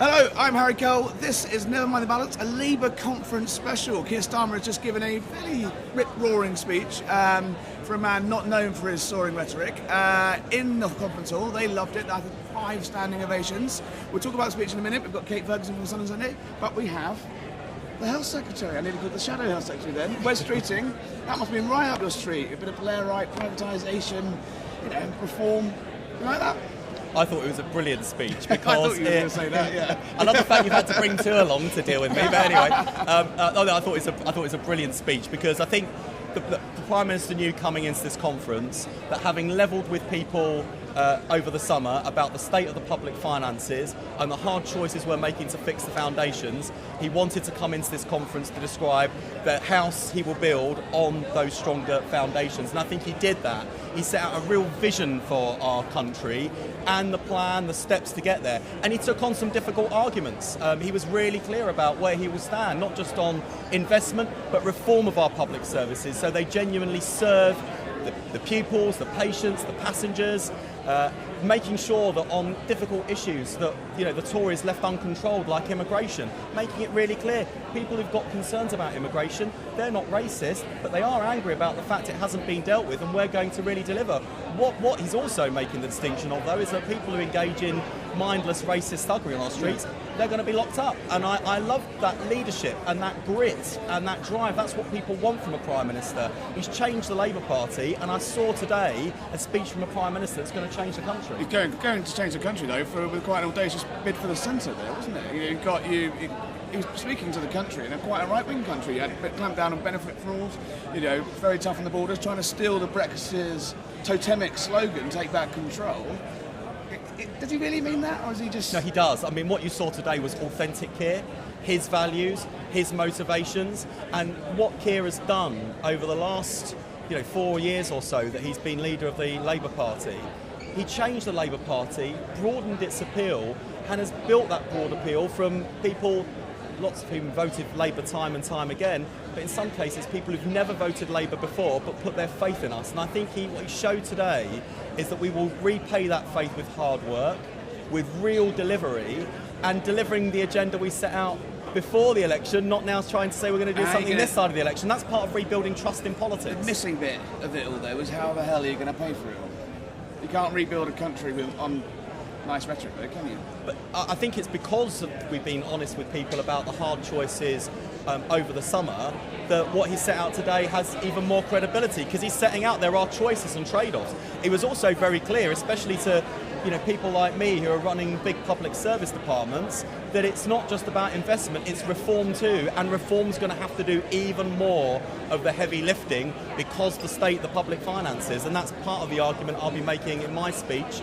Hello, I'm Harry Cole. This is Never Mind the Ballots, a Labour conference special. Keir Starmer has just given a fairly rip-roaring speech for a man not known for his soaring rhetoric in the conference hall. They loved it. I think 5 standing ovations. We'll talk about the speech in a minute. We've got Kate Ferguson from Sun and Sunday, but we have the Health Secretary. I nearly called the Shadow Health Secretary then. Wes Streeting. That must have been right up your street. A bit of Blairite, privatisation, reform. You like that? I thought it was a brilliant speech because I thought you were going to say that. Yeah. I love the fact you've had to bring 2 along to deal with me. But anyway, I thought it was a brilliant speech because I think the Prime Minister knew coming into this conference that having levelled with people over the summer about the state of the public finances and the hard choices we're making to fix the foundations, he wanted to come into this conference to describe the house he will build on those stronger foundations. And I think he did that. He set out a real vision for our country and the plan, the steps to get there. And he took on some difficult arguments. He was really clear about where he will stand, not just on investment, but reform of our public services so they genuinely serve the pupils, the patients, the passengers, making sure that on difficult issues that the Tories left uncontrolled, like immigration, making it really clear people who've got concerns about immigration, they're not racist, but they are angry about the fact it hasn't been dealt with, and we're going to really deliver. What he's also making the distinction of, though, is that people who engage in mindless racist thuggery on our streets, they're going to be locked up. And I love that leadership and that grit and that drive. That's what people want from a Prime Minister. He's changed the Labour Party, and I saw today a speech from a Prime Minister that's going to change the country. He's going to change the country, though, with quite an audacious bid for the centre there, wasn't it? He was speaking to the country, in quite a right-wing country. He had clamped down on benefit fraud, very tough on the borders, trying to steal the Brexiteers' totemic slogan, take back control. Does he really mean that, or is he just... No, he does. I mean, what you saw today was authentic Keir, his values, his motivations, and what Keir has done over the last 4 years or so that he's been leader of the Labour Party. He changed the Labour Party, broadened its appeal, and has built that broad appeal from people, lots of whom voted Labour time and time again, but in some cases people who've never voted Labour before but put their faith in us. And I think what he showed today is that we will repay that faith with hard work, with real delivery, and delivering the agenda we set out before the election, not now trying to say we're going to do something this side of the election. That's part of rebuilding trust in politics. The missing bit of it all, though, is how the hell are you going to pay for it all? You can't rebuild a country on nice rhetoric, though, can you? But I think it's because we've been honest with people about the hard choices over the summer that what he set out today has even more credibility, because he's setting out there are choices and trade-offs. He was also very clear, especially to people like me who are running big public service departments, that it's not just about investment, it's reform too, and reform's going to have to do even more of the heavy lifting because the state, the public finances, and that's part of the argument I'll be making in my speech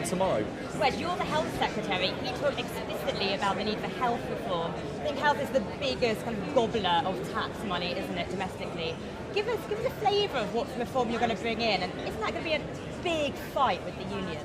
tomorrow. Wes, you're the Health Secretary. You talked explicitly about the need for health reform. I think health is the biggest kind of gobbler of tax money, isn't it, domestically? Give us a flavour of what reform you're going to bring in, and isn't that going to be a big fight with the unions?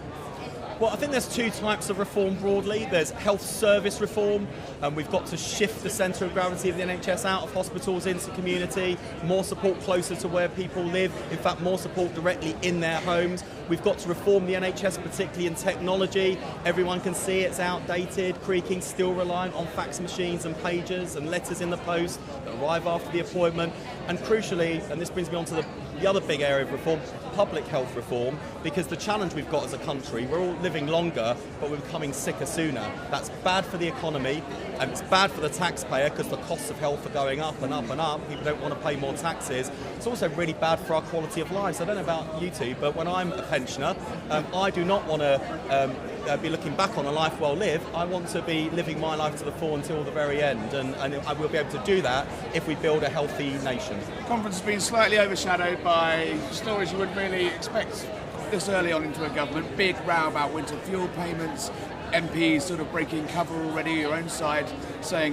Well, I think there's 2 types of reform broadly. There's health service reform, and we've got to shift the centre of gravity of the NHS out of hospitals into community, more support closer to where people live, in fact more support directly in their homes. We've got to reform the NHS, particularly in technology. Everyone can see it's outdated, creaking, still reliant on fax machines and pagers and letters in the post that arrive after the appointment. And crucially, and this brings me on to the other big area of reform, public health reform, because the challenge we've got as a country, we're all living longer, but we're becoming sicker sooner. That's bad for the economy, and it's bad for the taxpayer because the costs of health are going up and up and up. People don't want to pay more taxes. It's also really bad for our quality of lives. I don't know about you two, but when I'm a pensioner, I do not want to be looking back on a life well lived. I want to be living my life to the full until the very end, and I will be able to do that if we build a healthy nation. The conference has been slightly overshadowed by stories you wouldn't really expect this early on into a government. Big row about winter fuel payments, MPs sort of breaking cover already, your own side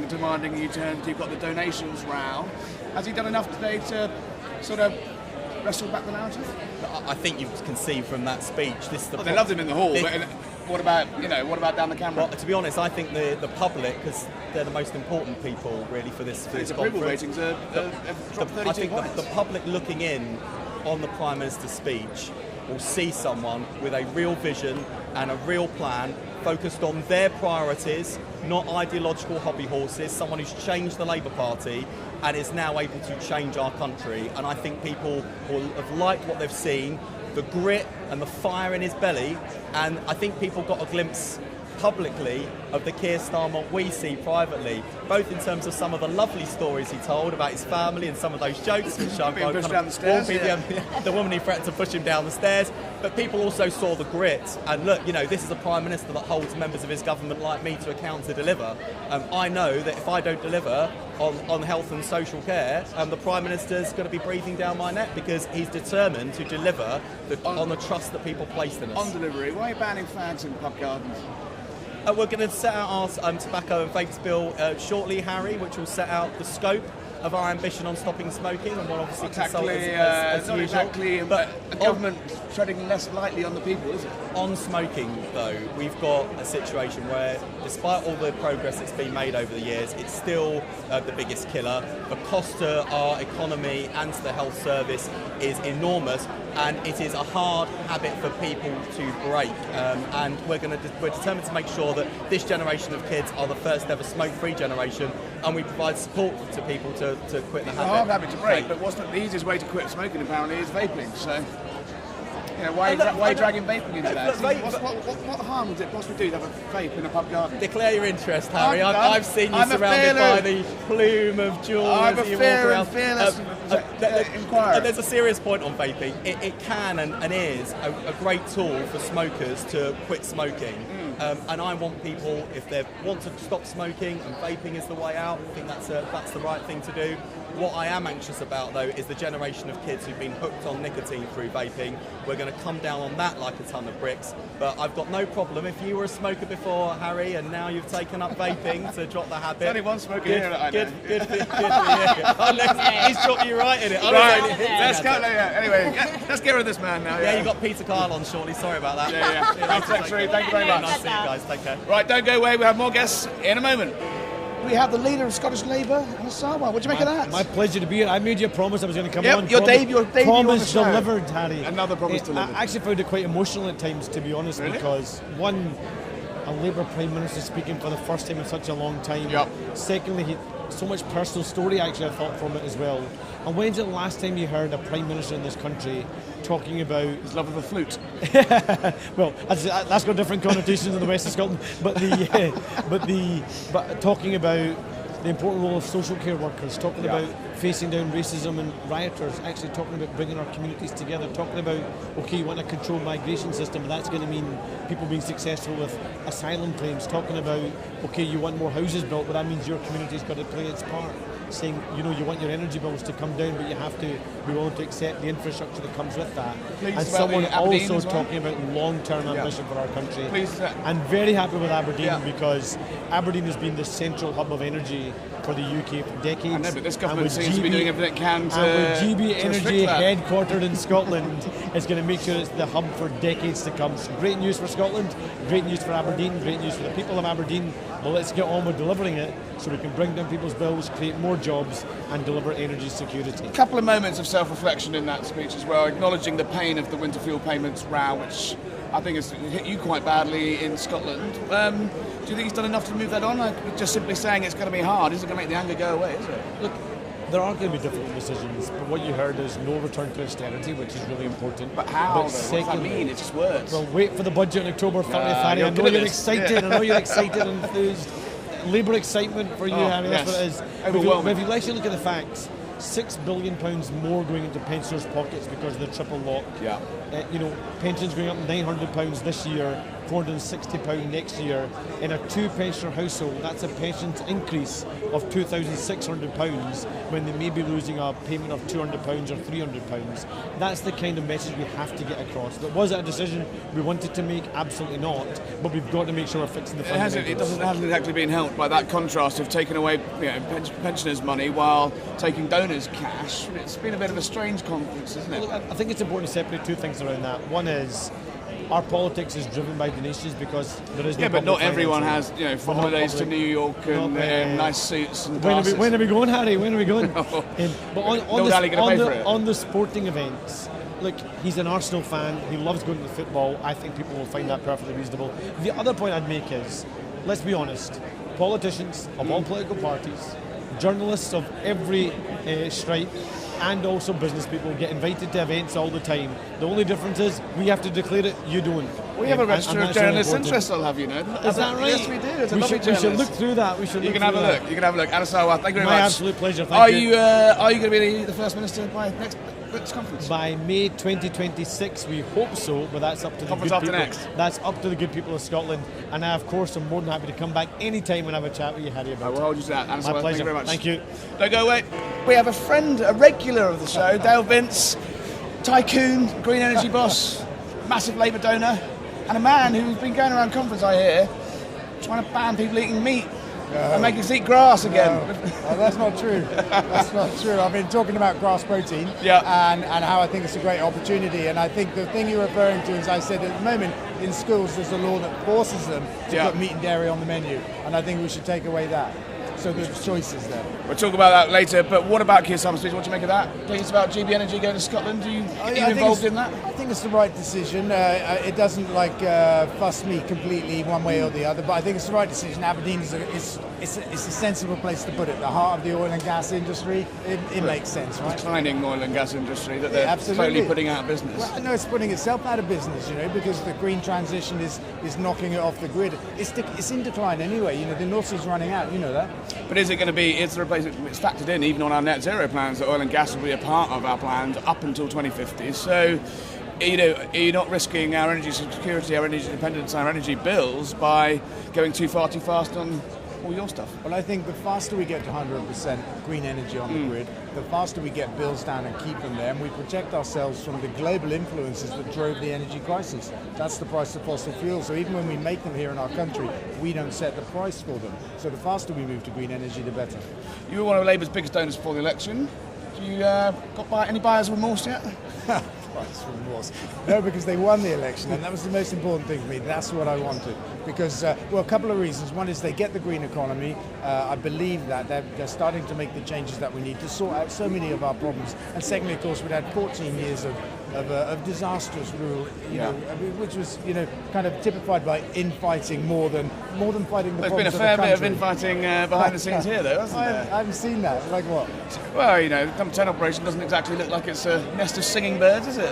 demanding U-turns. You've got the donations row. Has he done enough today to sort of wrestle back the narrative? I think you can see from that speech. They loved him in the hall, but what about down the camera? Well, to be honest, I think the public, because they're the most important people really for this conference. Approval ratings have dropped 32 I think points. the public looking in on the Prime Minister's speech will see someone with a real vision and a real plan focused on their priorities, not ideological hobby horses, someone who's changed the Labour Party and is now able to change our country. And I think people will have liked what they've seen, the grit and the fire in his belly, and I think people got a glimpse publicly of the Keir Starmer we see privately, both in terms of some of the lovely stories he told about his family and some of those jokes, which I've Being pushed down the stairs, the woman who threatened to push him down the stairs. But people also saw the grit, and look, this is a Prime Minister that holds members of his government like me to account to deliver. I know that if I don't deliver on health and social care, the Prime Minister's going to be breathing down my neck, because he's determined to deliver on the trust that people placed in us. On delivery, why are you banning fags in pub gardens? We're going to set out our tobacco and vapes bill shortly, Harry, which will set out the scope of our ambition on stopping smoking, and we'll obviously consult as not usual. exactly, but a government treading less lightly on the people, is it? On smoking, though, we've got a situation where, despite all the progress that's been made over the years, it's still the biggest killer. The cost to our economy and to the health service is enormous, and it is a hard habit for people to break. And we're determined to make sure that this generation of kids are the first ever smoke-free generation, and we provide support to people to quit the It's a habit. hard habit to break, but what's the easiest way to quit smoking apparently is vaping. So, why are you dragging vaping into that? What harm would it possibly do to have a vape in a pub garden? Declare your interest, Harry. I'm done. I've seen you I'm a surrounded by fearless- the plume of jewels I'm a as you fair walk and around. fearless inquirer. There's a serious point on vaping. It can and is a great tool for smokers to quit smoking. And I want people, if they want to stop smoking and vaping is the way out, I think that's the right thing to do. What I am anxious about, though, is the generation of kids who've been hooked on nicotine through vaping. We're going to come down on that like a ton of bricks. But I've got no problem. If you were a smoker before, Harry, and now you've taken up vaping to drop the habit. There's only one smoker here that I know. Good for you. Oh, he's dropped you right in it. Right, let's go. Anyway, let's get rid of this man now. Yeah, you got Peter Kyle on shortly. Sorry about that. Yeah. Thanks, Secretary. Thank you very much. Nice to see you guys. Take care. Right, don't go away. We have more guests in a moment. We have the leader of Scottish Labour, Anna Sarwar. What do you make of that? My pleasure to be here. I made you a promise I was going to come Yep, on. your debut on the promise show. delivered, Harry. Another promise delivered. I actually found it quite emotional at times, to be honest, Really? because one, a Labour Prime Minister speaking for the first time in such a long time. Yep. Secondly, so much personal story actually I thought from it as well. And when's the last time you heard a Prime Minister in this country talking about His love of the flute. well, that's got different connotations in the west of Scotland, but talking about the important role of social care workers, talking about facing down racism and rioters, actually talking about bringing our communities together, talking about, okay, you want a controlled migration system, that's going to mean people being successful with asylum claims, talking about, okay, you want more houses built, but that means your community's got to play its part, saying, you want your energy bills to come down, but you have to be willing to accept the infrastructure that comes with that. Pleased And about someone the Aberdeen also as well. talking about long-term ambition for our country. Pleased that- And very happy with Aberdeen because Yeah. Aberdeen has been the central hub of energy for the UK for decades. I know, but this And government with seems to be doing everything it can to And with GB to restrict Energy that. headquartered in Scotland, it's going to make sure it's the hub for decades to come. So great news for Scotland, great news for Aberdeen, great news for the people of Aberdeen. Well, let's get on with delivering it so we can bring down people's bills, create more jobs and deliver energy security. A couple of moments of self-reflection in that speech as well, acknowledging the pain of the winter fuel payments row, which I think has hit you quite badly in Scotland. Do you think he's done enough to move that on? Just simply saying it's going to be hard isn't going to make the anger go away, is it? Look, there are going to be difficult decisions, but what you heard is no return to austerity, which is really important. But how, though? What does that secondly- mean? It's just words. Well, wait for the budget on October 30th, Harry. you're I know good at you're this. excited. Yeah. I know you're excited and enthused. Labour excitement for you, Harry. That's yes. what it is. Overwhelming. If you actually look at the facts, £6 billion more going into pensioners' pockets because of the triple lock. Yeah. Pensions going up £900 this year, £460 next year. In a two-pensioner household, that's a pensions increase of £2,600 when they may be losing a payment of £200 or £300. That's the kind of message we have to get across. But was it a decision we wanted to make? Absolutely not. But we've got to make sure we're fixing the fundamentals. It hasn't exactly been helped by that contrast of taking away pensioners' money while taking donors' cash. It's been a bit of a strange conference, isn't it? Look, I think it's important to separate two things around that. One is our politics is driven by donations because there is no But not public everyone financing. has, We're not holidays to public. New York and nice suits and When glasses. are we going, Harry? When are we going? But No Dally gonna pay for it. on the sporting events, look, he's an Arsenal fan. He loves going to the football. I think people will find that perfectly reasonable. The other point I'd make is, let's be honest, politicians of all political parties, journalists of every stripe, and also business people get invited to events all the time. The only difference is we have to declare it, you don't. We have a register and of that's really journalist important. interest, I'll have you know. Is that right? Yes, we do. It's a we lovely should journalist. look through that. We should You look can have a through look. that. You can have a look. Anasawa, thank you very My much. absolute pleasure. Are Thank you. Are you going to be the First Minister by next conference? By May 2026, we hope so, but that's up to the Conference good after people. next. That's up to the good people of Scotland, and I, of course, am more than happy to come back any time and have a chat with you, Harry, I about will it. hold you to that. Anasawa, My pleasure. thank you very much. Thank you. Don't go away. We have a friend, a regular of the show, Dale Vince, tycoon, green energy boss, massive Labour donor, and a man who's been going around conference, I hear, trying to ban people eating meat and make us eat grass again. No, that's not true. That's not true. I've been talking about grass protein and how I think it's a great opportunity. And I think the thing you're referring to is, I said at the moment in schools there's a law that forces them to put meat and dairy on the menu. And I think we should take away that. So there's choices there. We'll talk about that later, but what about Keir Starmer's speech? What do you make of that? Pleased about GB Energy going to Scotland? Are you involved in that? I think it's the right decision. It doesn't fuss me completely one way or the other, but I think it's the right decision. Aberdeen is a sensible place to put it. The heart of the oil and gas industry. It makes sense, right? Declining oil and gas industry that they're absolutely. slowly putting out of business. Well, no, it's putting itself out of business, because the green transition is knocking it off the grid. It's in decline anyway. The North Sea's running out. You know that. But is it going to be? Is the replacement? It's factored in even on our net zero plans that oil and gas will be a part of our plans up until 2050. So, are you not risking our energy security, our energy dependence, our energy bills by going too fast on all your stuff? Well, I think the faster we get to 100% green energy on the grid, the faster we get bills down and keep them there, and we protect ourselves from the global influences that drove the energy crisis. That's the price of fossil fuels. So even when we make them here in our country, we don't set the price for them. So the faster we move to green energy, the better. You were one of Labour's biggest donors before the election. Do you got any buyer's remorse yet? Buyer's remorse. No, because they won the election, and that was the most important thing for me. That's what I wanted. Because, a couple of reasons. One is they get the green economy. I believe that they're starting to make the changes that we need to sort out so many of our problems. And secondly, of course, we'd had 14 years of disastrous rule, which was, kind of typified by infighting more than fighting the There's problems been a of the fair bit of country. infighting behind the scenes here, though, hasn't I there? haven't seen that. Like what? Well, the Dump 10 operation doesn't exactly look like it's a nest of singing birds, is it?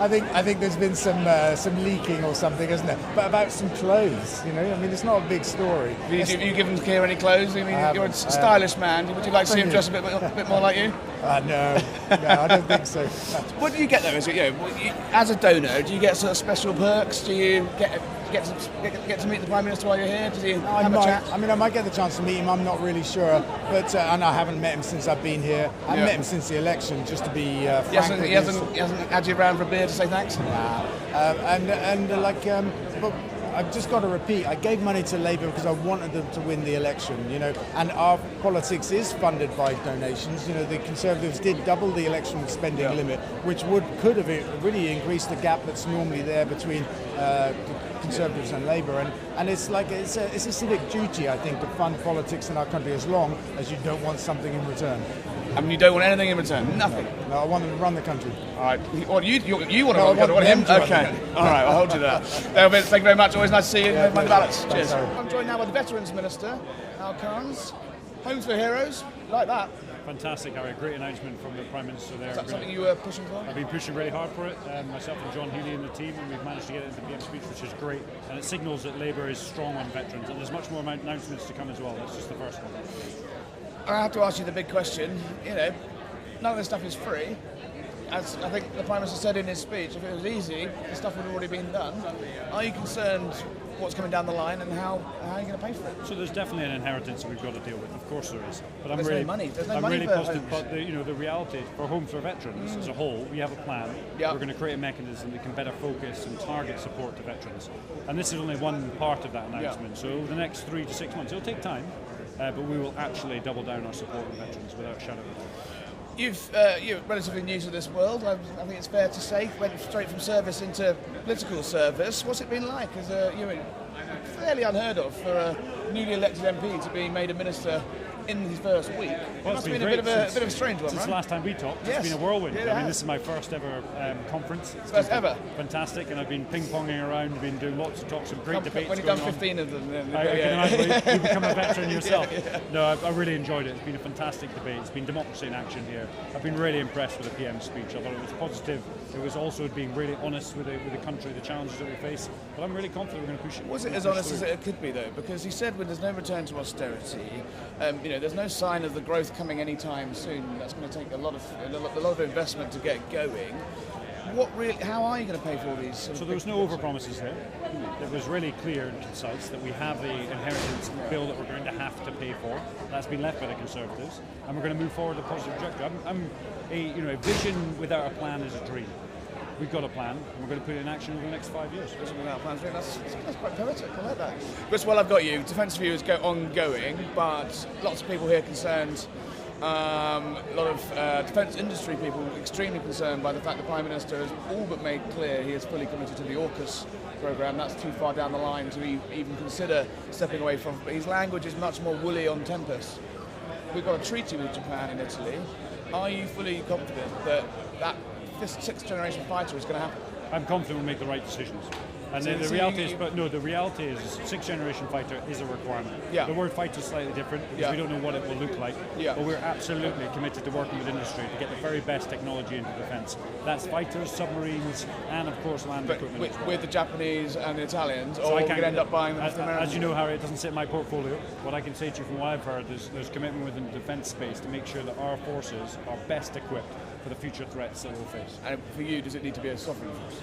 I think there's been some leaking or something, isn't there? But about some clothes, it's not a big story. Have you given Keir any clothes? I mean, you're a stylish man. Would you like to see him dress a bit more like you? No, I don't think so. What do you get though? Is it as a donor? Do you get sort of special perks? Do you get to meet the Prime Minister while you're here? Does he have a chat? I might get the chance to meet him. I'm not really sure, but and I haven't met him since I've been here. I haven't met him since the election, just to be frank. He hasn't had you around for a beer to say thanks. But I've just got to repeat, I gave money to Labour because I wanted them to win the election, and our politics is funded by donations. The Conservatives did double the election spending limit, which could have really increased the gap that's normally there between Conservatives and Labour, and it's a civic duty, I think, to fund politics in our country as long as you don't want something in return. I mean, you don't want anything in return? Nothing? No, I want them to run the country. All right. Well, you want to No, run the country? I want him to run the Okay. country. All right, I'll hold you to that. Dale Vince, thank you very much. Always nice to see you. Yeah, Mind the ballots. thanks, Cheers. Harry. I'm joined now by the Veterans Minister, Al Carnes. Homes for Heroes. Like that. Fantastic, Harry. Great announcement from the Prime Minister there. Is that something you were pushing for? I've been pushing really hard for it, myself and John Healy and the team, and we've managed to get it into the PM speech, which is great. And it signals that Labour is strong on veterans, and there's much more announcements to come as well. That's just the first one. I have to ask you the big question. None of this stuff is free. As I think the Prime Minister said in his speech, if it was easy, the stuff would have already been done. Are you concerned what's coming down the line and how are you going to pay for it? So there's definitely an inheritance that we've got to deal with. Of course there is. But There's no money. There's no money really for positive. homes. But the reality for homes for veterans as a whole, we have a plan. Yeah. We're going to create a mechanism that can better focus and target support to veterans. And this is only one part of that announcement. So over the next 3 to 6 months, it'll take time, but we will actually double down our support on veterans without a shadow of a doubt. You're relatively new to this world. I think it's fair to say. Went straight from service into political service. What's it been like? As you're fairly unheard of for newly elected MP to being made a minister in his first week. It must have been a bit of a strange one, Since right? the last time we talked, Yes. it's been a whirlwind. Yeah, it I mean, has. this is my first ever conference. It's First been ever? Fantastic, and I've been ping-ponging around, been doing lots of talks, some great debates When you've going done on. 15 of them, then I can imagine you become a veteran yourself. No, I really enjoyed it. It's been a fantastic debate. It's been democracy in action here. I've been really impressed with the PM's speech. I thought it was positive. It was also being really honest with the country, the challenges that we face. But I'm really confident we're going to push it. Was it as honest as it could be, though? Because he said when there's no return to austerity, there's no sign of the growth coming anytime soon. That's going to take a lot of investment to get going. How are you going to pay for all these? So there was no overpromises there. It was really clear and concise that we have the inheritance bill that we're going to have to pay for. That's been left by the Conservatives, and we're going to move forward with a positive trajectory. A vision without a plan is a dream. We've got a plan, and we're going to put it in action over the next 5 years. That's quite poetic. I like that. Chris, while I've got you, defence review is ongoing, but lots of people here concerned. A lot of defence industry people extremely concerned by the fact the Prime Minister has all but made clear he is fully committed to the AUKUS programme. That's too far down the line to even consider stepping away from. But his language is much more woolly on Tempest. We've got a treaty with Japan and Italy. Are you fully confident that this sixth-generation fighter is going to happen? I'm confident we'll make the right decisions. And So- the so reality you- is, the reality is, sixth-generation fighter is a requirement. Yeah. The word fighter is slightly different because Yeah. we don't know what it will look like. Yeah. But we're absolutely committed to working with industry to get the very best technology into defence. That's fighters, submarines, and of course land But equipment as well. with the Japanese and the Italians, So or I we're can't- going to end up buying them as, from the Americans? as you know, Harry, it doesn't sit in my portfolio. What I can say to you from what I've heard is there's commitment within the defence space to make sure that our forces are best equipped for the future threats that we'll face. And for you, does it need to be a sovereign force?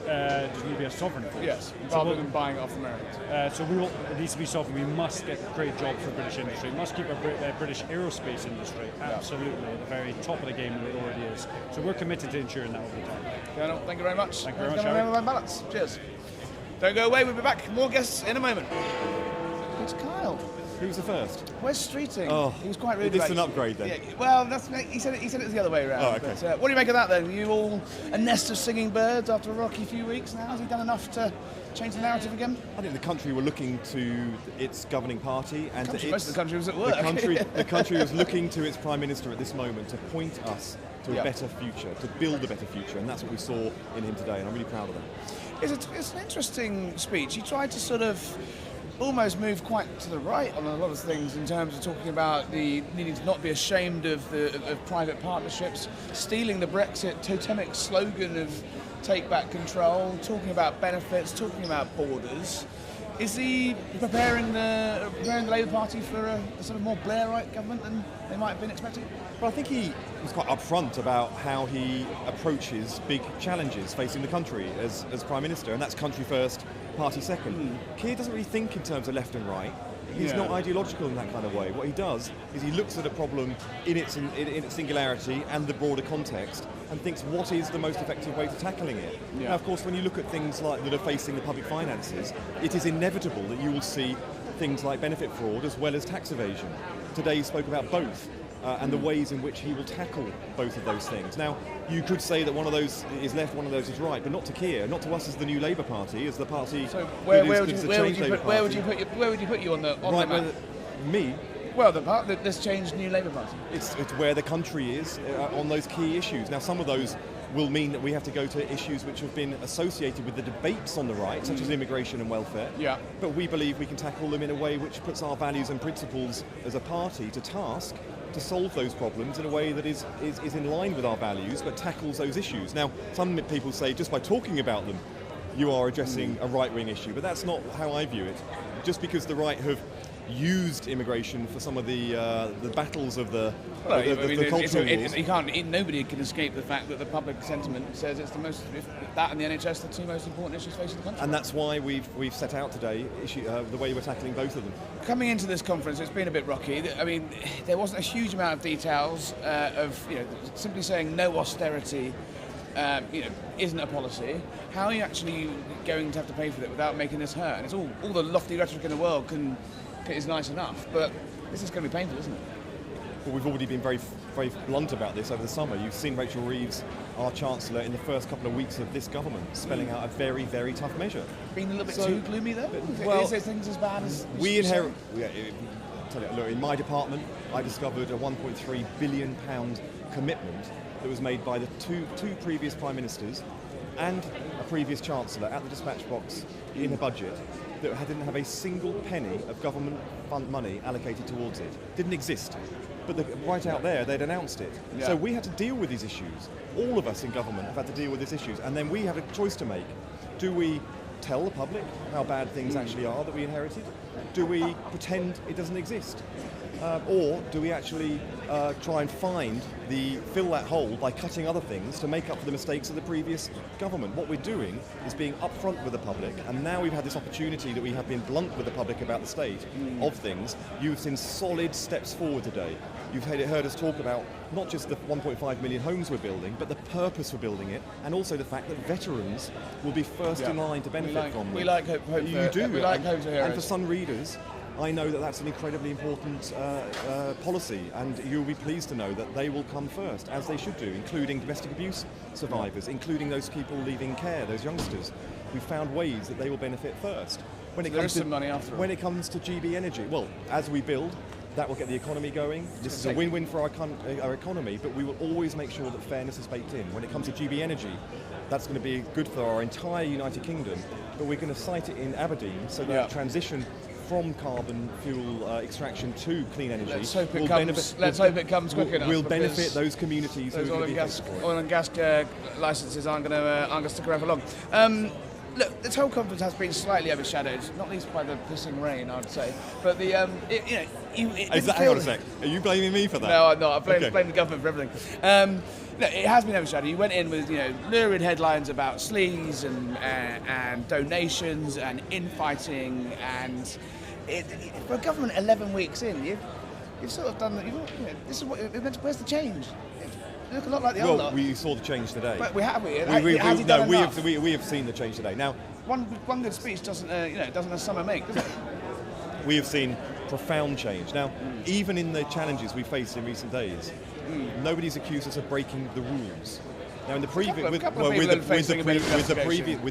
Does it need to be a sovereign force? Yes, So rather we'll- than buying it off the Americans. It needs to be sovereign. We must create jobs for British industry. We must keep our British aerospace industry absolutely at the very top of the game that it already is. So we're committed to ensuring that over time. Colonel, thank you very much. Thank you very much, Remember Harry. my balance. Cheers. Don't go away, we'll be back. More guests in a moment. It's Kyle. Who's the first? Where's Streeting? Oh, he was quite rude. is this about an upgrade then? Yeah, well, he said it was the other way around. Oh, okay. But, what do you make of that then? Are you all a nest of singing birds after a rocky few weeks now? Has he done enough to change the narrative again? I think the country were looking to its governing party, and Most of the country was at work. the country was looking to its prime minister at this moment to point us to Yeah. a better future, to build a better future, and that's what we saw in him today, and I'm really proud of that. It's an interesting speech. He tried to sort of almost move quite to the right on a lot of things in terms of talking about the needing to not be ashamed of private partnerships, stealing the Brexit totemic slogan of take back control, talking about benefits, talking about borders. Is he preparing the Labour Party for a sort of more Blairite government than they might have been expecting? But I think he was quite upfront about how he approaches big challenges facing the country as Prime Minister, and that's country first, party second. Keir doesn't really think in terms of left and right. He's not ideological in that kind of way. What he does is he looks at a problem in its singularity and the broader context and thinks what is the most effective way to tackling it. Yeah. Now, of course, when you look at things like that are facing the public finances, it is inevitable that you will see things like benefit fraud as well as tax evasion. Today he spoke about both. And the ways in which he will tackle both of those things. Now, you could say that one of those is left, one of those is right, but not to Keir, not to us as the new Labour Party, as the party. So where where would you put you on the right, map? me? Well, this changed New Labour Party. It's where the country is on those key issues. Now, some of those will mean that we have to go to issues which have been associated with the debates on the right, such as immigration and welfare. Yeah. But we believe we can tackle them in a way which puts our values and principles as a party to task to solve those problems in a way that is in line with our values, but tackles those issues. Now, some people say just by talking about them, you are addressing a right-wing issue, but that's not how I view it. Just because the right have used immigration for some of the battles of the cultural wars. Nobody can escape the fact that the public sentiment says it's the most, that and the NHS, the two most important issues facing the country. And that's why we've set out today the way we're tackling both of them. Coming into this conference, it's been a bit rocky. I mean, there wasn't a huge amount of details of simply saying no austerity. Isn't a policy. How are you actually going to have to pay for it without making this hurt? And it's all the lofty rhetoric in the world is nice enough, but this is going to be painful, isn't it? but we've already been very, very blunt about this over the summer. You've seen Rachel Reeves, our Chancellor, in the first couple of weeks of this government, spelling out a very, very tough measure. Been a little bit too gloomy though? Well, is there things as bad as... We inherit... Tell you, look, in my department, I discovered a £1.3 billion commitment that was made by the two previous Prime Ministers and a previous Chancellor at the dispatch box in a budget that didn't have a single penny of government fund money allocated towards it. Didn't exist. But right out there, they'd announced it. Yeah. So we had to deal with these issues. All of us in government have had to deal with these issues. And then we have a choice to make. Do we tell the public how bad things actually are that we inherited? Do we pretend it doesn't exist? Or do we actually try and fill that hole by cutting other things to make up for the mistakes of the previous government? What we're doing is being upfront with the public, and now we've had this opportunity that we have been blunt with the public about the state of things. You've seen solid steps forward today. You've heard us talk about not just the 1.5 million homes we're building, but the purpose for building it, and also the fact that veterans will be first in line to benefit from them. We like hope You do. We like hope for heroes. And for some readers, I know that that's an incredibly important policy, and you'll be pleased to know that they will come first, as they should do, including domestic abuse survivors, including those people leaving care, those youngsters. We've found ways that they will benefit first. When it comes to some money after all. When it comes to GB Energy, well, as we build, that will get the economy going. This is a win-win for our economy, but we will always make sure that fairness is baked in. When it comes to GB Energy, that's going to be good for our entire United Kingdom, but we're going to site it in Aberdeen so that transition from carbon fuel extraction to clean energy. Let's hope it comes quick enough. Will benefit those communities. Those oil and gas licenses aren't going to stick around for long. Look, this whole conference has been slightly overshadowed, not least by the pissing rain, I'd say. But the, hang on a sec. Are you blaming me for that? No, I'm not. I blame the government for everything. No, it has been overshadowed. You went in with lurid headlines about sleaze and donations and infighting, and for a government 11 weeks in, you've sort of done that. This is what where's the change? You look a lot like the old lot. We saw the change today. But we have. We have seen the change today. Now, one good speech doesn't a summer make, does it? We have seen profound change. Now, even in the challenges we faced in recent days, nobody's accused us of breaking the rules. Now, in the previous with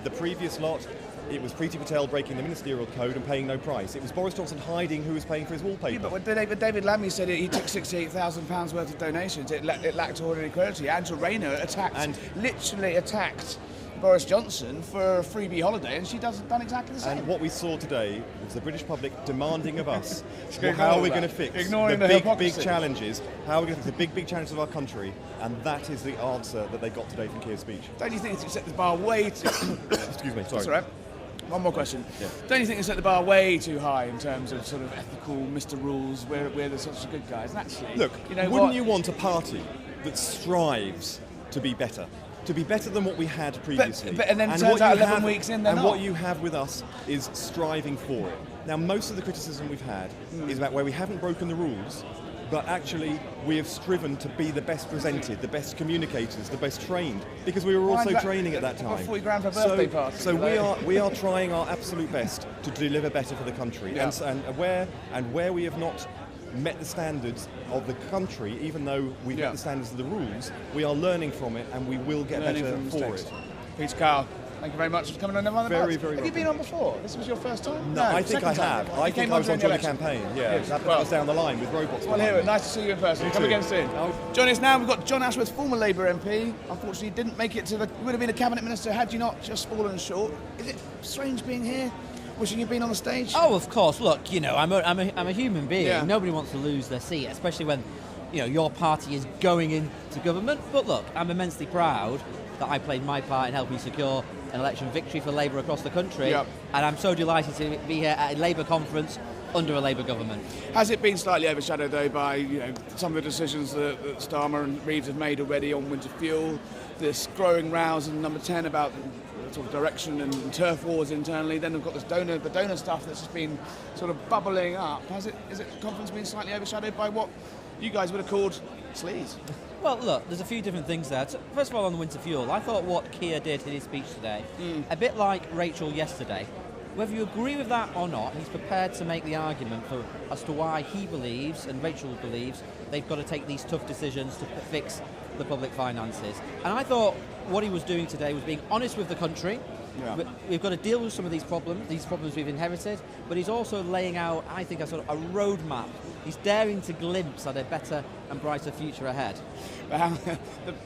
the previous lot, it was Priti Patel breaking the ministerial code and paying no price. It was Boris Johnson hiding who was paying for his wallpaper. Yeah, but when David Lammy said he took £68,000 worth of donations, it lacked ordinary credibility. Angela Rayner literally attacked Boris Johnson for a freebie holiday, and she done exactly the same. And what we saw today was the British public demanding of us how are we going to fix the big challenges, how are we going to fix the big challenges of our country, and that is the answer that they got today from Keir's speech. Don't you think it's set the bar way too... Excuse me, sorry. That's all right. One more question. Yeah. Don't you think it's set the bar way too high in terms of sort of ethical Mr. Rules, we're the sorts of good guys? And actually, look, wouldn't you want a party that strives to be better? To be better than what we had previously. And then turns out 11 weeks in, they're not. And what you have with us is striving for it. Now, most of the criticism we've had is about where we haven't broken the rules, but actually we have striven to be the best presented, the best communicators, the best trained, because we were also training at that time. 40 grand for a birthday party. So we are trying our absolute best to deliver better for the country. Yeah. And where we have not met the standards of the country, even though we've met the standards of the rules, we are learning from it, and we will get better for it. Peter Keir, thank you very much for coming on. Very, very Have you been on before? This was your first time? No, I think I have. I think I was on during the campaign. Yeah, that was down the line with robots. Well, here, nice to see you in person. Come again soon. Joining us now, we've got John Ashworth, former Labour MP. Unfortunately, didn't make it to the. Would have been a cabinet minister had you not just fallen short. Is it strange being here? Wishing you'd been on the stage? Oh, of course. Look, I'm a human being. Yeah. Nobody wants to lose their seat, especially when, your party is going into government. But look, I'm immensely proud that I played my part in helping secure an election victory for Labour across the country. Yep. And I'm so delighted to be here at a Labour conference under a Labour government. Has it been slightly overshadowed, though, by some of the decisions that Starmer and Reeves have made already on winter fuel, this growing rows in Number 10 about sort of direction and turf wars internally? Then we've got this the donor stuff that's just been sort of bubbling up. Is the conference been slightly overshadowed by what you guys would have called sleaze? Well, look, there's a few different things there. First of all, on the winter fuel, I thought what Keir did in his speech today, a bit like Rachel yesterday, Whether you agree with that or not, he's prepared to make the argument as to why he believes, and Rachel believes, they've got to take these tough decisions to fix the public finances. And I thought what he was doing today was being honest with the country. Yeah. We've got to deal with some of these problems we've inherited, but he's also laying out, I think, a sort of a roadmap. He's daring to glimpse at a better and brighter future ahead. But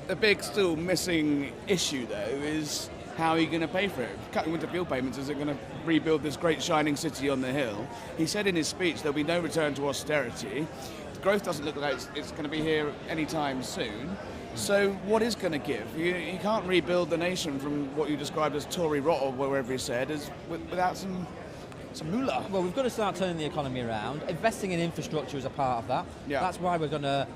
the big still missing issue, though, is how are you going to pay for it? Cutting winter fuel payments, is it going to rebuild this great shining city on the hill? He said in his speech there'll be no return to austerity. The growth doesn't look like it's going to be here anytime soon. So what is going to give? You can't rebuild the nation from what you described as Tory rot, or wherever he said, without some moolah. Well, we've got to start turning the economy around. Investing in infrastructure is a part of that. Yeah. That's why we're going to...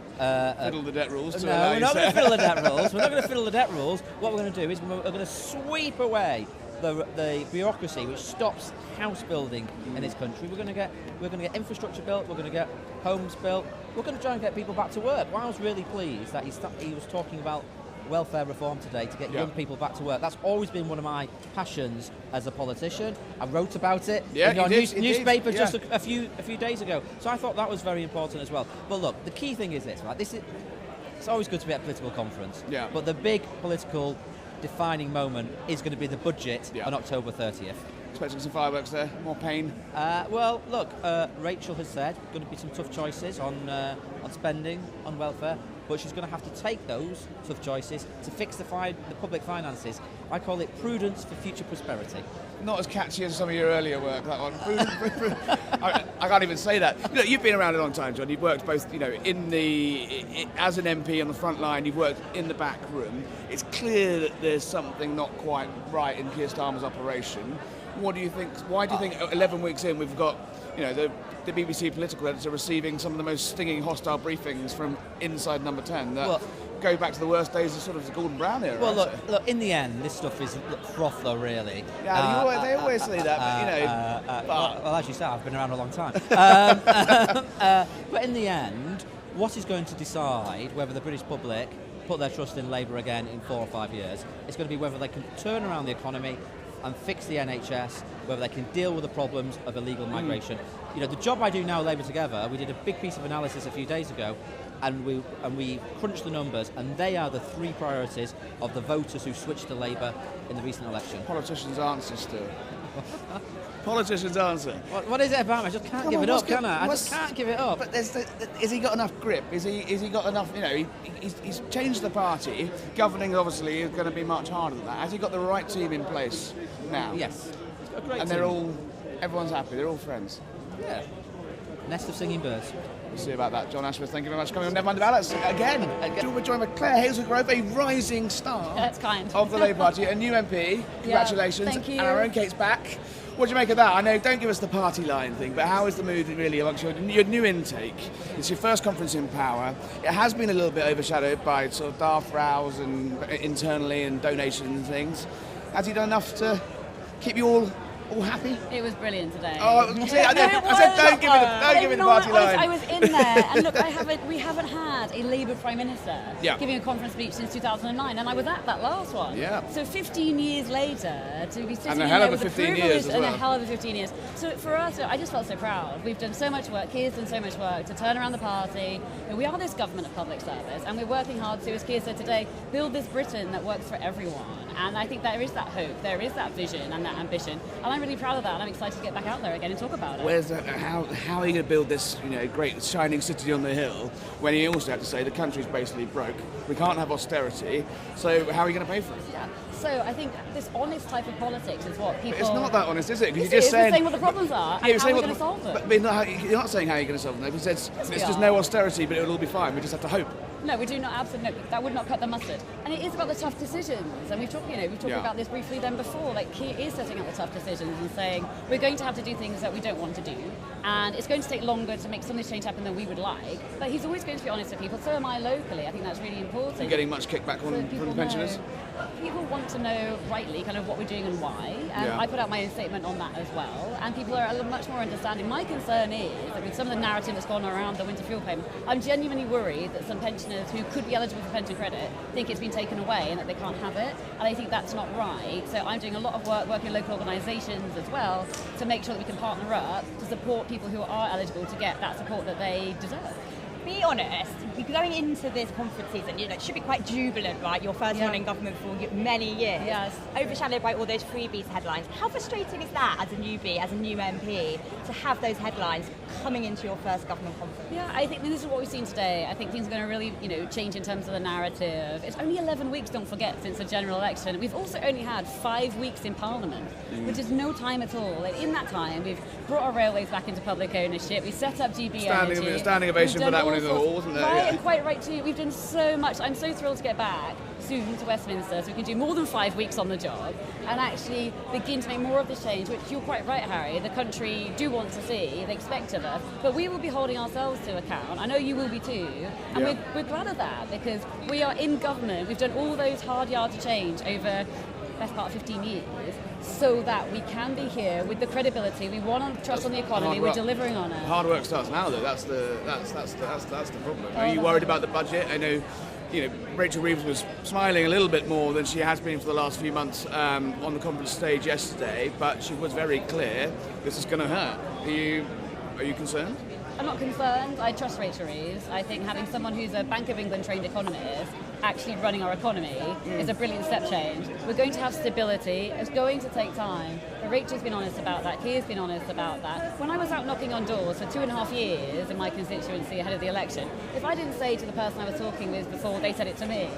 fiddle the debt rules. No, we're not going to fiddle the debt rules. We're not going to fiddle the debt rules. What we're going to do is we're going to sweep away the bureaucracy which stops house building in this country. We're going to get infrastructure built. We're going to get homes built. We're going to try and get people back to work. Well, I was really pleased that he was talking about welfare reform today to get young people back to work. That's always been one of my passions as a politician. I wrote about it in your newspaper just a few days ago. So I thought that was very important as well. But look, the key thing is this, right? It's always good to be at a political conference. Yeah. But the big political defining moment is going to be the budget on October 30th. Expecting some fireworks there, more pain. Well, look, Rachel has said going to be some tough choices on spending, on welfare, but she's going to have to take those tough choices to fix the public finances. I call it prudence for future prosperity. Not as catchy as some of your earlier work, that one. I can't even say that. You know, you've been around a long time, John. You've worked both, as an MP on the front line, you've worked in the back room. It's clear that there's something not quite right in Keir Starmer's operation. What do you think? Why do you think 11 weeks in we've got, the BBC political editor receiving some of the most stinging hostile briefings from inside Number 10 that go back to the worst days of sort of the Gordon Brown era? Well, look. In the end, this stuff is froth, though, really. Yeah, they always say that, but well, as you said, I've been around a long time. But in the end, what is going to decide whether the British public put their trust in Labour again in 4 or 5 years? It's going to be whether they can turn around the economy and fix the NHS, whether they can deal with the problems of illegal migration. The job I do now, Labour Together, we did a big piece of analysis a few days ago, and we crunched the numbers, and they are the 3 priorities of the voters who switched to Labour in the recent election. Politicians' answer still. Politicians' answer. What is it about? I just can't give it up, can I? I just can't give it up. But has he got enough grip? Is he got enough? He's changed the party. Governing obviously is going to be much harder than that. Has he got the right team in place now? Yes. He's got a great and team. Everyone's happy. They're all friends. Yeah. Nest of singing birds. We'll see about that. John Ashworth, thank you very much for coming on Never Mind the Ballots again. We're joined by Claire Hazelgrove, a rising star. That's kind. Of the Labour Party, a new MP. Congratulations. Thank you. And our own Kate's back. What do you make of that? I know, don't give us the party line thing, but how is the mood really amongst your new intake? It's your first conference in power. It has been a little bit overshadowed by sort of daft rows and internally and donations and things. Has he done enough to keep you all happy? It was brilliant today. Oh, see, I said don't give me the party line. I was in there, and look, we haven't had a Labour Prime Minister giving a conference speech since 2009, and I was at that last one. Yeah. So 15 years later, to be sitting and a hell there of a with 15 years as well. And a hell of a 15 years. So for us, I just felt so proud. We've done so much work. Keir's done so much work to turn around the party. We are this government of public service, and we're working hard to, as Keir said today, build this Britain that works for everyone. And I think there is that hope, there is that vision and that ambition, and I'm really proud of that. And I'm excited to get back out there again and talk about it. How are you going to build this great shining city on the hill when you also have to say the country's basically broke? We can't have austerity, so how are you going to pay for it? Yeah. So I think this honest type of politics is what people... But it's not that honest, is it? Because you're just saying what the problems are and how we're going to solve them. But you're not saying how you're going to solve them. Because it's just no austerity, but it'll all be fine. We just have to hope. No, we do not. Absolutely, that would not cut the mustard. And it is about the tough decisions. And we've talked about this briefly then before. Like Keir is setting up the tough decisions and saying we're going to have to do things that we don't want to do, and it's going to take longer to make some of this change happen than we would like. But he's always going to be honest with people. So am I locally. I think that's really important. You're getting much kickback from the pensioners? People want to know rightly kind of what we're doing and why. And I put out my own statement on that as well. And people are much more understanding. My concern is that with some of the narrative that's gone around the winter fuel payment, I'm genuinely worried that some pensioners pensioners who could be eligible for pension credit think it's been taken away and that they can't have it, and I think that's not right. So I'm doing a lot of work working with local organisations as well to make sure that we can partner up to support people who are eligible to get that support that they deserve. Be honest, going into this conference season, it should be quite jubilant, right? Your first one in government for many years. Yes. Overshadowed by all those freebies headlines. How frustrating is that as a newbie, as a new MP, to have those headlines coming into your first government conference? Yeah, I think this is what we've seen today. I think things are going to really, change in terms of the narrative. It's only 11 weeks, don't forget, since the general election. We've also only had 5 weeks in Parliament, which is no time at all. And in that time, we've brought our railways back into public ownership. We set up GB Energy. Standing ovation for that one in the hall, wasn't there? Right, and quite right too. We've done so much. I'm so thrilled to get back soon to Westminster so we can do more than 5 weeks on the job and actually begin to make more of this change, which you're quite right, Harry, the country do want to see, they expect of us, but we will be holding ourselves to account. I know you will be too, and we're glad of that because we are in government. We've done all those hard yards of change over the best part of 15 years so that we can be here with the credibility. We want to trust on the economy, we're delivering on it. Hard work starts now though, that's the problem. Are you worried about the budget? I know Rachel Reeves was smiling a little bit more than she has been for the last few months on the conference stage yesterday, but she was very clear this is going to hurt. Are you concerned? I'm not concerned. I trust Rachel Reeves. I think having someone who's a Bank of England trained economist actually running our economy is a brilliant step change. We're going to have stability. It's going to take time. But Rachel's been honest about that. Keir's been honest about that. When I was out knocking on doors for 2.5 years in my constituency ahead of the election, if I didn't say to the person I was talking with before they said it to me,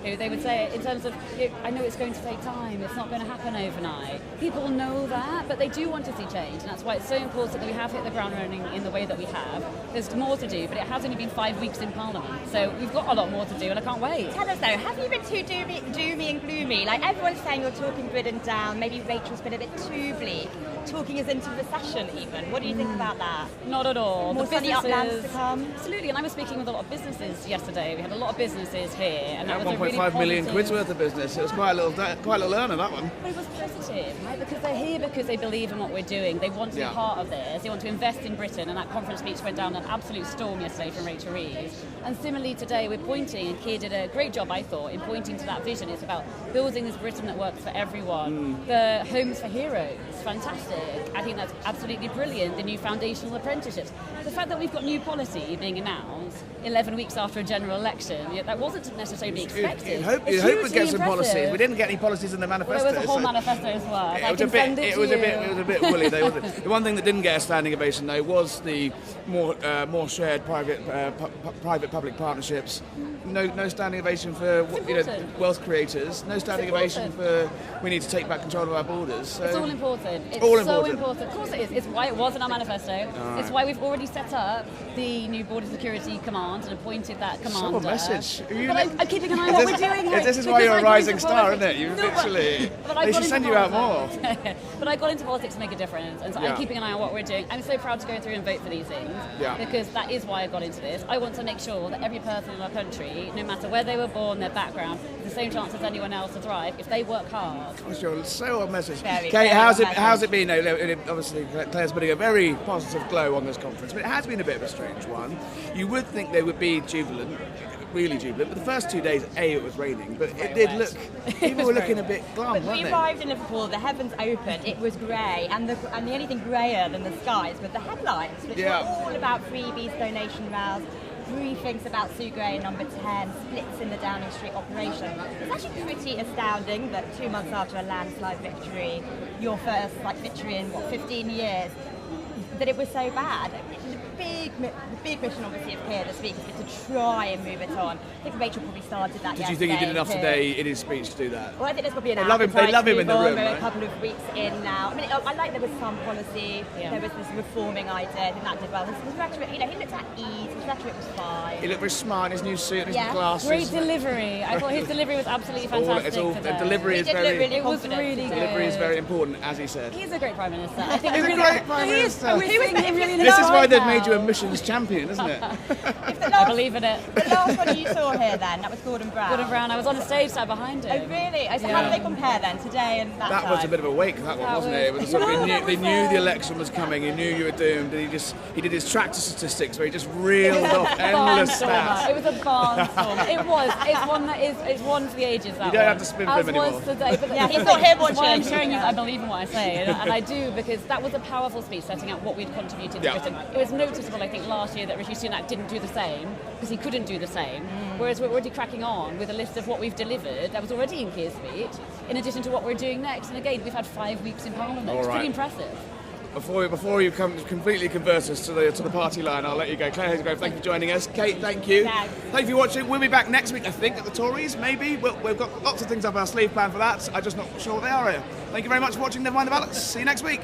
they would say it in terms of, I know it's going to take time. It's not going to happen overnight. People know that, but they do want to see change. And that's why it's so important that we have hit the ground running in the way that we have. There's more to do, but it has only been 5 weeks in Parliament. So we've got a lot more to do, and I can't wait. Tell us though, have you been too doomy and gloomy? Like everyone's saying you're talking Britain down, maybe Rachel's been a bit too bleak, talking us into recession even. What do you think about that? Not at all. More sunny uplands to come? Absolutely, and I was speaking with a lot of businesses yesterday. We had a lot of businesses here, and that was a really 1.5 million positive... quid's worth of business. It was quite a little earner, that one. But it was positive, right? Because they're here because they believe in what we're doing. They want to be part of this. They want to invest in Britain, and that conference speech went down an absolute storm yesterday from Rachel Reeves. And similarly today, we're pointing, and Keir did a great job, I thought, in pointing to that vision. It's about building this Britain that works for everyone. The Homes for Heroes, fantastic. I think that's absolutely brilliant. The new foundational apprenticeships. The fact that we've got new policy being announced 11 weeks after a general election, that wasn't necessarily expected. You'd hope we'd get some policies. We didn't get any policies in the manifesto. Well, there was a whole manifesto as well. It was a bit woolly though, wasn't it? The one thing that didn't get a standing ovation though was the more shared private-public partnerships. No standing ovation for wealth creators. No standing ovation for we need to take back control of our borders. So it's all important. It's all so important. Of course it is. It's why it was in our manifesto. Right. It's why we've already set up the new Border Security Command and appointed that commander. What a message. I'm keeping an eye on what we're doing. This is why you're a rising star, isn't it? You literally. They should send you out more. But I got into politics to make a difference, and so I'm keeping an eye on what we're doing. I'm so proud to go through and vote for these things because that is why I got into this. I want to make sure that every person in our country, no matter where they were born, their background, has the same chance as anyone else to thrive if they work hard. Sure, so a message. Kate, how's it been? Obviously, Claire's putting a very positive glow on this conference, but it has been a bit of a strange one. You would think they would be jubilant, really jubilant, but the first 2 days, it was raining, but it did look, people were looking a bit glum, weren't we they? arrived in Liverpool, the heavens opened, it was grey, and the only thing greyer than the skies were the headlines, which were all about freebies, donation rows, briefings about Sue Gray number 10, splits in the Downing Street operation. It's actually pretty astounding that 2 months after a landslide victory, your first victory in 15 years, that it was so bad. The big mission obviously of Keir this week has been to try and move it on. I think Rachel probably started that yesterday. Did you think he did enough today in his speech to do that? Well, I think there's probably an They love him in the room, We're right? a couple of weeks in now. I mean, I like there was some policy, there was this reforming idea, I think that did well. His rhetoric, he looked at ease, his rhetoric was fine. He looked very smart in his new suit and his glasses. Great delivery. I thought his delivery was absolutely fantastic The delivery is very really delivery is very important, as he said. He's a great Prime Minister. I think He's a great Prime Minister. This This is why they've made you a mission nation's champion, isn't it? I believe in it. The last one you saw here then, that was Gordon Brown. Gordon Brown, I was on a stage sat behind him. Oh really? So how do they compare then, today and that That time? was a bit of a wake, that one, wasn't it? It was sort of, they knew the election was coming, he knew you were doomed, and he did his tractor statistics where he just reeled off endless stats. It was a barnstormer. It was. It's one for the ages. That You don't have to spin for him anymore. was today, but Yeah, he's not here watching. I'm showing you. I believe in what I say, and I do, because that was a powerful speech setting out what we'd contributed to Britain. It was noticeable, I think, last year that Rishi Sunak didn't do the same because he couldn't do the same. Whereas we're already cracking on with a list of what we've delivered. That was already in Keir's speech. In addition to what we're doing next, and again, we've had 5 weeks in Parliament. All It's right. pretty impressive. Before you come completely convert us to the party line, I'll let you go. Claire Hazegrove, thank you for joining us. Kate, thank you. Thanks. Thank you for watching. We'll be back next week, I think, at the Tories, maybe. We've got lots of things up our sleeve planned for that. I'm just not sure what they are here. Thank you very much for watching Never Mind the Ballots. See you next week.